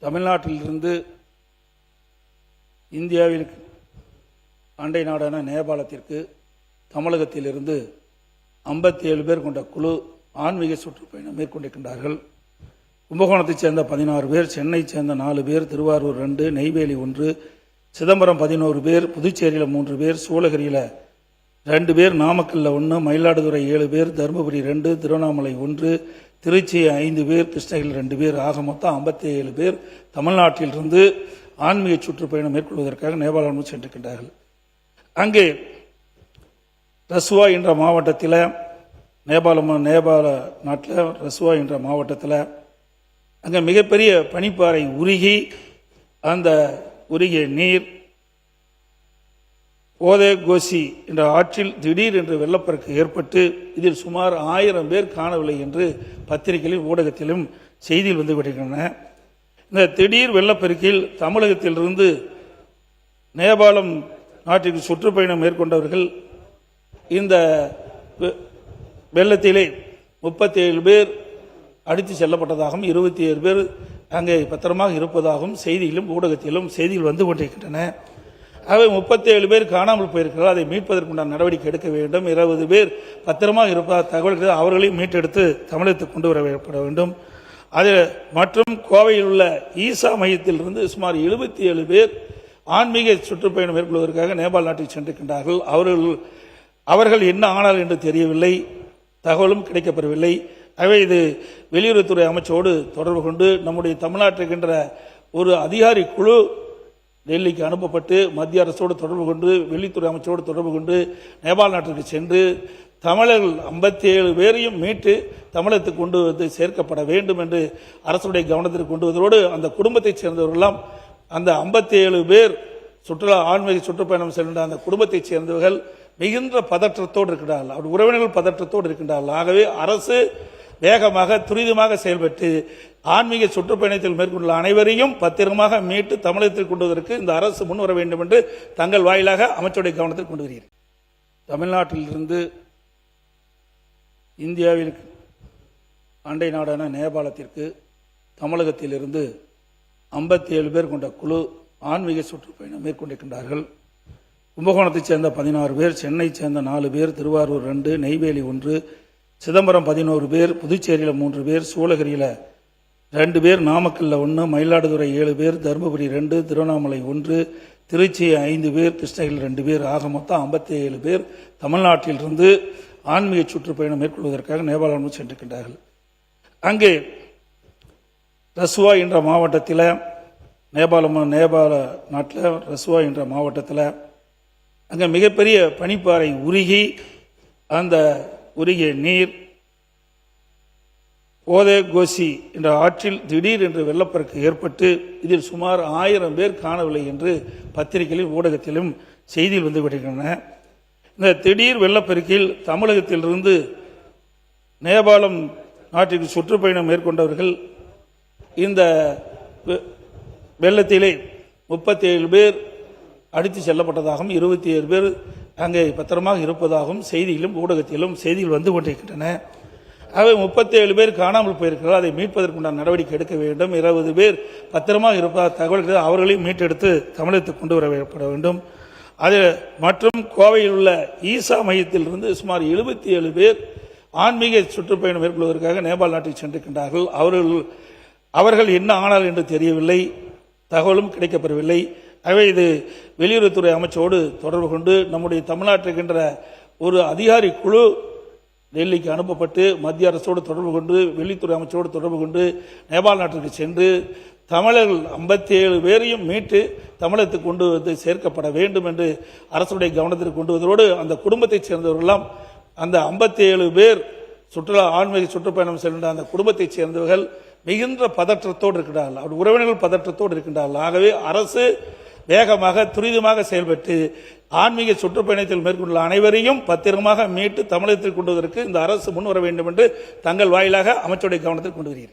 தமிழ்நாட்டிலிருந்து இந்தியாவில் அண்டை நாடான நேபாளத்திற்கு தமிழகத்திலிருந்து 57 பேர் கொண்ட குழு ஆன்மீக சுற்றுப்பயணம் மேற்கொண்டிருக்கின்றார்கள். கும்பகோணத்தைச் சேர்ந்த 16 பேர், சென்னையைச் சேர்ந்த 4 பேர், திருவாரூர் 2, நெய்வேலி 1, சிதம்பரம் 11 பேர், புதுச்சேரியில் 3 பேர், சூளகிரியில் 2 பேர், நாமக்கல்ல 1, மயிலாடுதுறை 7 பேர், தருமபுரி 2, திருவண்ணாமலை 1, திருச்சி 5 பேர், கிருஷ்ணகிரியில் 2 பேர் ஆக மொத்தம் 57 பேர் தமிழ்நாட்டிலிருந்து ஆன்மீக சுற்றுப்பயணம் மேற்கொள்வதற்காக நேபாளம் சென்றிருக்கின்றார்கள். அங்கே ரசுவா என்ற மாவட்டத்தில் நேபாள நாட்டில் ரசுவா என்ற மாவட்டத்தில் அங்கே மிகப்பெரிய பனிப்பாறை உருகி அந்த உருகிய நீர் ஓதே கோசி என்ற ஆற்றில் திடீர் என்று வெள்ளப்பெருக்கு ஏற்பட்டு இதில் சுமார் 1000 பேர் காணவில்லை என்று பத்திரிகையிலும் ஊடகத்திலும் செய்தியில் வந்து விடுகின்றன. இந்த திடீர் வெள்ளப்பெருக்கில் தமிழகத்திலிருந்து நேபாளம் நாட்டிற்கு சுற்றுப்பயணம் மேற்கொண்டவர்கள் இந்த வெள்ளத்திலே 37 பேர் அடித்து செல்லப்பட்டதாகவும் 27 பேர் அங்கே பத்திரமாக இருப்பதாகவும் செய்தியிலும் ஊடகத்திலும் செய்திகள் வந்து கொண்டிருக்கின்றன. அவை 37 பேர் காணாமல் போயிருக்கிறார்கள். அதை மீட்பதற்குண்டான நடவடிக்கை எடுக்க வேண்டும். 20 பேர் பத்திரமாக இருப்பதாக தகவல்கள் அவர்களையும் மீட்டெடுத்து தமிழகத்துக்கு கொண்டு வரப்பட வேண்டும். அது மற்றும் கோவையில் உள்ள ஈசா மையத்திலிருந்து சுமார் 77 பேர் ஆன்மீக சுற்றுப்பயணம் மேற்கொள்வதற்காக நேபாள் நாட்டில் சென்றிருக்கின்றார்கள். அவர்கள் என்ன ஆனார்கள் என்று தெரியவில்லை, தகவலும் கிடைக்கப்பெறவில்லை. ஆகவே இது வெளியுறவுத்துறை அமைச்சரோடு தொடர்பு கொண்டு நம்முடைய தமிழ்நாட்டிற்கின்ற ஒரு அதிகாரி குழு டெல்லிக்கு அனுப்பப்பட்டு மத்திய அரசோடு தொடர்பு கொண்டு வெளியுறவுத்துறை அமைச்சரோடு தொடர்பு கொண்டு நேபாள் நாட்டிற்கு சென்று தமிழர்கள் 57 பேரையும் மீட்டு தமிழகத்துக்கு கொண்டு வந்து சேர்க்கப்பட வேண்டும் என்று அரசுடைய கவனத்திற்கு கொண்டு வந்ததோடு அந்த குடும்பத்தைச் சேர்ந்தவர்களெல்லாம் அந்த 57 பேர் ஆன்மீக சுற்றுப்பயணம் சென்ற அந்த குடும்பத்தைச் சேர்ந்தவர்கள் மிகுந்த பதற்றத்தோடு இருக்கிறார்கள். அவர் உறவினர்கள் பதற்றத்தோடு இருக்கின்றார்கள். ஆகவே அரசு வேகமாக துரிதமாக செயல்பட்டு ஆன்மீக சுற்றுப்பயணத்தில் மேற்கொண்டுள்ள அனைவரையும் பத்திரமாக மீட்டு தமிழகத்தில் கொண்டு வருவதற்கு இந்த அரசு முன் வர வேண்டும் என்று தங்கள் வாயிலாக அமைச்சருடைய கவனத்தில் கொண்டு வருகிறது. தமிழ்நாட்டிலிருந்து இந்தியாவில் அண்டை நாடான நேபாளத்திற்கு தமிழகத்திலிருந்து 57 பேர் கொண்ட குழு ஆன்மீக சுற்றுப்பயணம் மேற்கொண்டிருக்கின்றார்கள். கும்பகோணத்தைச் சேர்ந்த 16 பேர், சென்னையைச் சேர்ந்த 4 பேர், திருவாரூர் 2, நெய்வேலி 1, சிதம்பரம் 11 பேர், புதுச்சேரியில் 3 பேர், சூளகிரியில் 2 பேர், நாமக்கல்ல 1, மயிலாடுதுறை 7 பேர், தருமபுரி 2, திருவண்ணாமலை 1, திருச்சி 5 பேர், கிருஷ்ணகிரியில் 2 பேர் ஆக மொத்தம் 57 பேர் தமிழ்நாட்டிலிருந்து ஆன்மீக சுற்றுப்பயணம் மேற்கொள்வதற்காக நேபாளம் சென்றிருக்கின்றார்கள். அங்கே ரசுவா என்ற மாவட்டத்தில் நேபாள நாட்டில் ரசுவா என்ற மாவட்டத்தில் அங்கே மிகப்பெரிய பனிப்பாறை உருகி அந்த உருகிய நீர் ஓதே கோசி என்ற ஆற்றில் திடீர் என்று வெள்ளப்பெருக்கு ஏற்பட்டு இதில் சுமார் 1000 பேர் காணவில்லை என்று பத்திரிகையிலும் ஊடகத்திலும் செய்தியில் வந்து விடுகின்றன. இந்த திடீர் வெள்ளப்பெருக்கில் தமிழகத்திலிருந்து நேபாளம் நாட்டிற்கு சுற்றுப்பயணம் மேற்கொண்டவர்கள் இந்த வெள்ளத்திலே 37 பேர் அடித்து செல்லப்பட்டதாகவும் 27 பேர் அங்கே பத்திரமாக இருப்பதாகவும் செய்தியிலும் ஊடகத்திலும் செய்திகள் வந்து கொண்டிருக்கின்றன. அவை 37 பேர் காணாமல் போயிருக்கிறார்கள். அதை மீட்பதற்குண்டான நடவடிக்கை எடுக்க வேண்டும். 20 பேர் பத்திரமாக இருப்பதாக தகவல்கள் அவர்களையும் மீட்டெடுத்து தமிழகத்துக்கு கொண்டு வரப்பட வேண்டும். அது மற்றும் கோவையில் உள்ள ஈசா மையத்திலிருந்து சுமார் 77 பேர் ஆன்மீக சுற்றுப்பயணம் மேற்கொள்வதற்காக நேபாள் நாட்டில் சென்றிருக்கின்றார்கள். அவர்கள் என்ன ஆனார்கள் என்று தெரியவில்லை, தகவலும் கிடைக்கப்பெறவில்லை. ஆகவே இது வெளியுறவுத்துறை அமைச்சரோடு தொடர்பு கொண்டு நம்முடைய தமிழ்நாட்டிற்கின்ற ஒரு அதிகாரி குழு டெல்லிக்கு அனுப்பப்பட்டு மத்திய அரசோடு தொடர்பு கொண்டு வெளியுறவுத்துறை அமைச்சரோடு தொடர்பு கொண்டு நேபாள் நாட்டிற்கு சென்று தமிழர்கள் 57 பேரையும் மீட்டு தமிழகத்துக்கு கொண்டு வந்து சேர்க்கப்பட வேண்டும் என்று அரசுடைய கவனத்திற்கு கொண்டு வந்ததோடு அந்த குடும்பத்தைச் சேர்ந்தவர்களெல்லாம் அந்த 57 பேர் ஆன்மீக சுற்றுப்பயணம் சென்ற அந்த குடும்பத்தைச் சேர்ந்தவர்கள் மிகுந்த பதற்றத்தோடு இருக்கிறார்கள். அவர் உறவினர்கள் பதற்றத்தோடு இருக்கின்றார்கள். ஆகவே அரசு வேகமாக துரிதமாக செயல்பட்டு ஆன்மீக சுற்றுப்பயணத்தில் மேற்கொண்டுள்ள அனைவரையும் பத்திரமாக மீட்டு தமிழகத்தில் கொண்டு வருவதற்கு இந்த அரசு முன் வர வேண்டும் என்று தங்கள் வாயிலாக அமைச்சருடைய கவனத்தில் கொண்டு வருகிறது.